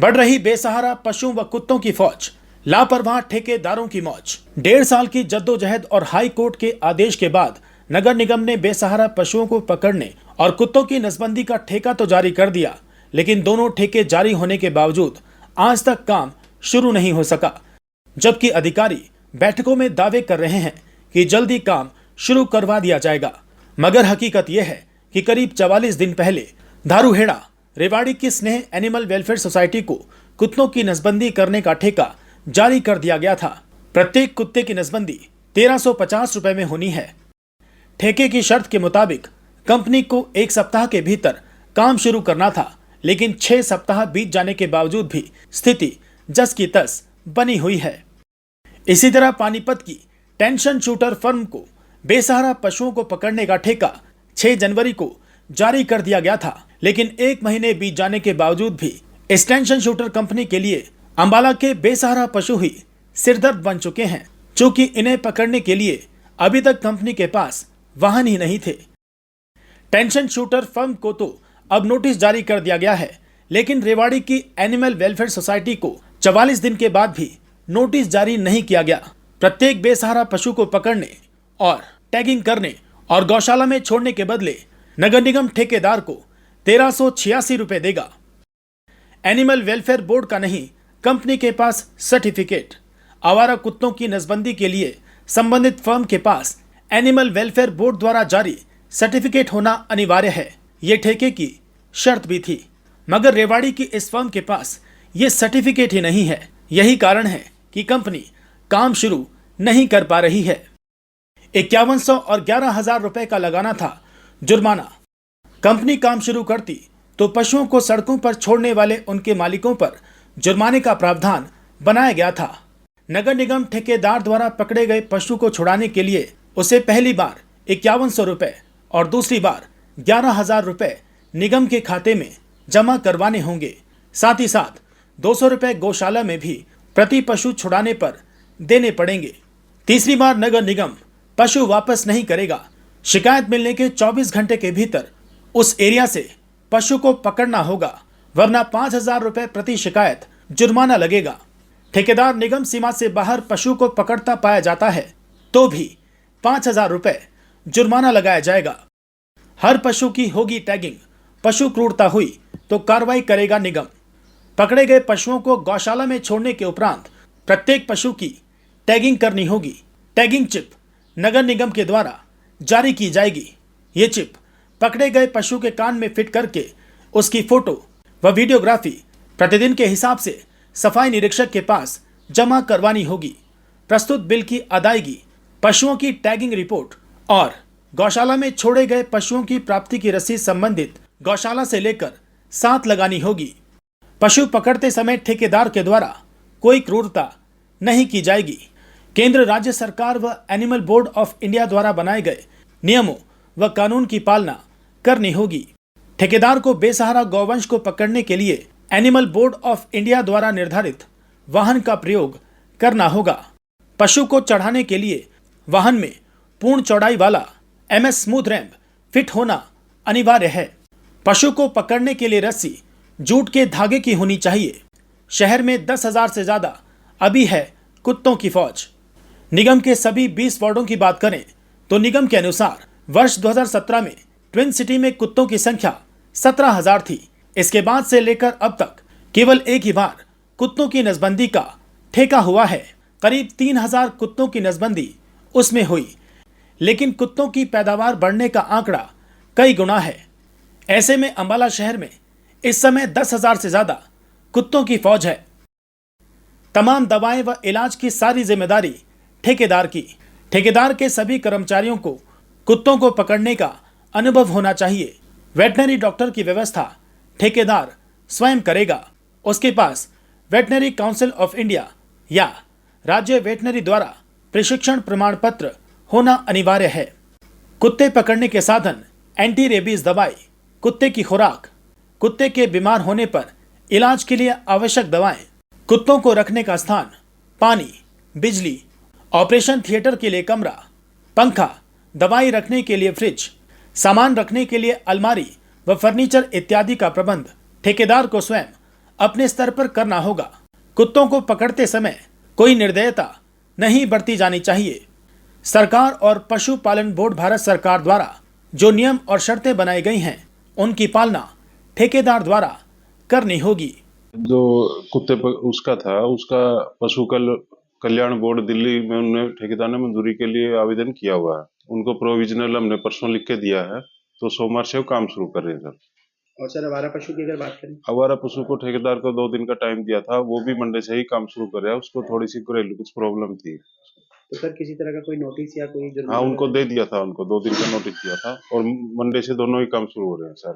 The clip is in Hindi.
बढ़ रही बेसहारा पशुओं व कुत्तों की फौज, लापरवाह ठेकेदारों की मौज। 1.5 साल की जद्दोजहद और हाई कोर्ट के आदेश के बाद नगर निगम ने बेसहारा पशुओं को पकड़ने और कुत्तों की नसबंदी का ठेका तो जारी कर दिया, लेकिन दोनों ठेके जारी होने के बावजूद आज तक काम शुरू नहीं हो सका। जबकि अधिकारी बैठकों में दावे कर रहे हैं कि जल्दी काम शुरू करवा दिया जाएगा, मगर हकीकत यह है कि करीब 44 दिन पहले धारूहेड़ा रेवाड़ी की स्नेह एनिमल वेलफेयर सोसाइटी को कुत्तों की नसबंदी करने का ठेका जारी कर दिया गया था। प्रत्येक कुत्ते की नसबंदी 1350 रुपए में होनी है। ठेके की शर्त के मुताबिक कंपनी को 1 सप्ताह के भीतर काम शुरू करना था, लेकिन 6 सप्ताह बीत जाने के बावजूद भी स्थिति जस की तस बनी हुई है। इसी तरह पानीपत की टेंशन शूटर फर्म को बेसहारा पशुओं को पकड़ने का ठेका 6 जनवरी को जारी कर दिया गया था, लेकिन 1 महीने बीत जाने के बावजूद भी इस टेंशन शूटर कंपनी के लिए अंबाला के बेसहारा पशु ही सिरदर्द बन चुके हैं, चूंकि इन्हें पकड़ने के लिए अभी तक कंपनी के पास वाहन ही नहीं थे। टेंशन शूटर फर्म को तो अब नोटिस जारी कर दिया गया है, लेकिन रेवाड़ी की एनिमल वेलफेयर सोसाइटी को 44 दिन के बाद भी नोटिस जारी नहीं किया गया। प्रत्येक बेसहारा पशु को पकड़ने और टैगिंग करने और गौशाला में छोड़ने के बदले नगर निगम ठेकेदार को 1386 रुपए देगा। एनिमल वेलफेयर बोर्ड का नहीं, कंपनी के पास सर्टिफिकेट। आवारा कुत्तों की नसबंदी के लिए संबंधित फर्म के पास एनिमल वेलफेयर बोर्ड द्वारा जारी सर्टिफिकेट होना अनिवार्य है। ये ठेके की शर्त भी थी, मगर रेवाड़ी की इस फर्म के पास ये सर्टिफिकेट ही नहीं है। यही कारण है कि कंपनी काम शुरू नहीं कर पा रही है। 5100 और 11,000 रुपए का लगाना था जुर्माना। कंपनी काम शुरू करती तो पशुओं को सड़कों पर छोड़ने वाले उनके मालिकों पर जुर्माने का प्रावधान बनाया गया था। नगर निगम ठेकेदार द्वारा पकड़े गए पशु को छुड़ाने के लिए उसे पहली बार 5100 रुपए और दूसरी बार 11,000 रुपए निगम के खाते में जमा करवाने होंगे। साथ ही साथ 200 रुपए गौशाला में भी प्रति पशु छुड़ाने पर देने पड़ेंगे। तीसरी बार नगर निगम पशु वापस नहीं करेगा। शिकायत मिलने के 24 घंटे के भीतर उस एरिया से पशु को पकड़ना होगा, वरना 5,000 रुपए प्रति शिकायत जुर्माना लगेगा। ठेकेदार निगम सीमा से बाहर पशु को पकड़ता पाया जाता है तो भी 5,000 रुपए जुर्माना लगाया जाएगा। हर पशु की होगी टैगिंग। पशु क्रूरता हुई तो कार्रवाई करेगा निगम। पकड़े गए पशुओं को गौशाला में छोड़ने के उपरांत प्रत्येक पशु की टैगिंग करनी होगी। टैगिंग चिप नगर निगम के द्वारा जारी की जाएगी। ये चिप पकड़े गए पशु के कान में फिट करके उसकी फोटो व वीडियोग्राफी प्रतिदिन के हिसाब से सफाई निरीक्षक के पास जमा करवानी होगी। प्रस्तुत बिल की अदायगी पशुओं की टैगिंग रिपोर्ट और गौशाला में छोड़े गए पशुओं की प्राप्ति की रसीद संबंधित गौशाला से लेकर साथ लगानी होगी। पशु पकड़ते समय ठेकेदार के द्वारा कोई क्रूरता नहीं की जाएगी। केंद्र, राज्य सरकार व एनिमल बोर्ड ऑफ इंडिया द्वारा बनाए गए नियमों व कानून की पालना करनी होगी। ठेकेदार को बेसहारा गौवंश को पकड़ने के लिए एनिमल बोर्ड ऑफ इंडिया द्वारा निर्धारित वाहन का प्रयोग करना होगा। पशु को चढ़ाने के लिए वाहन में पूर्ण चौड़ाई वाला MS स्मूथ रैंप फिट होना अनिवार्य है। पशु को पकड़ने के लिए रस्सी जूट के धागे की होनी चाहिए। शहर में 10,000 से ज्यादा अभी है कुत्तों की फौज। निगम के सभी 20 वार्डों की बात करें तो निगम के अनुसार वर्ष 2017 में ट्विन सिटी में कुत्तों की संख्या 17,000 थी। इसके बाद से लेकर अब तक केवल एक ही बार कुत्तों की नसबंदी का ठेका हुआ है। करीब 3,000 कुत्तों की नसबंदी उसमें हुई, लेकिन कुत्तों की पैदावार बढ़ने का आंकड़ा कई गुना है। ऐसे में अंबाला शहर में इस समय 10,000 से ज्यादा कुत्तों की फौज है। तमाम दवाएं व इलाज की सारी जिम्मेदारी ठेकेदार की। ठेकेदार के सभी कर्मचारियों को कुत्तों को पकड़ने का अनुभव होना चाहिए। वेटनरी डॉक्टर की व्यवस्था ठेकेदार स्वयं करेगा। उसके पास वेटनरी काउंसिल ऑफ इंडिया या राज्य वेटनरी द्वारा प्रशिक्षण प्रमाण पत्र होना अनिवार्य है। कुत्ते पकड़ने के साधन, एंटी रेबीज दवाई, कुत्ते की खुराक, कुत्ते के बीमार होने पर इलाज के लिए आवश्यक दवाएं, कुत्तों को रखने का स्थान, पानी, बिजली, ऑपरेशन थिएटर के लिए कमरा, पंखा, दवाई रखने के लिए फ्रिज, सामान रखने के लिए अलमारी व फर्नीचर इत्यादि का प्रबंध ठेकेदार को स्वयं अपने स्तर पर करना होगा। कुत्तों को पकड़ते समय कोई निर्दयता नहीं बरती जानी चाहिए। सरकार और पशुपालन बोर्ड भारत सरकार द्वारा जो नियम और शर्तें बनाई गई हैं, उनकी पालना ठेकेदार द्वारा करनी होगी। जो कुत्ते पर उसका था, उसका पशु कल्याण बोर्ड दिल्ली में उन्होंने ठेकेदार ने मंजूरी के लिए आवेदन किया हुआ है। उनको प्रोविजनल हमने परसों लिख के दिया है, तो सोमवार से वो काम शुरू कर रहे हैं सर। और सर आवारा पशु की अगर बात करें, आवारा पशु को ठेकेदार को 2 दिन का टाइम दिया था, वो भी मंडे से ही काम शुरू कर रहा है। उसको थोड़ी सी घरेलू कुछ प्रॉब्लम थी, तो सर किसी तरह का कोई नोटिस या कोई हाँ उनको दे दिया था, उनको 2 दिन का नोटिस दिया था और मंडे से दोनों ही काम शुरू हो रहे हैं सर।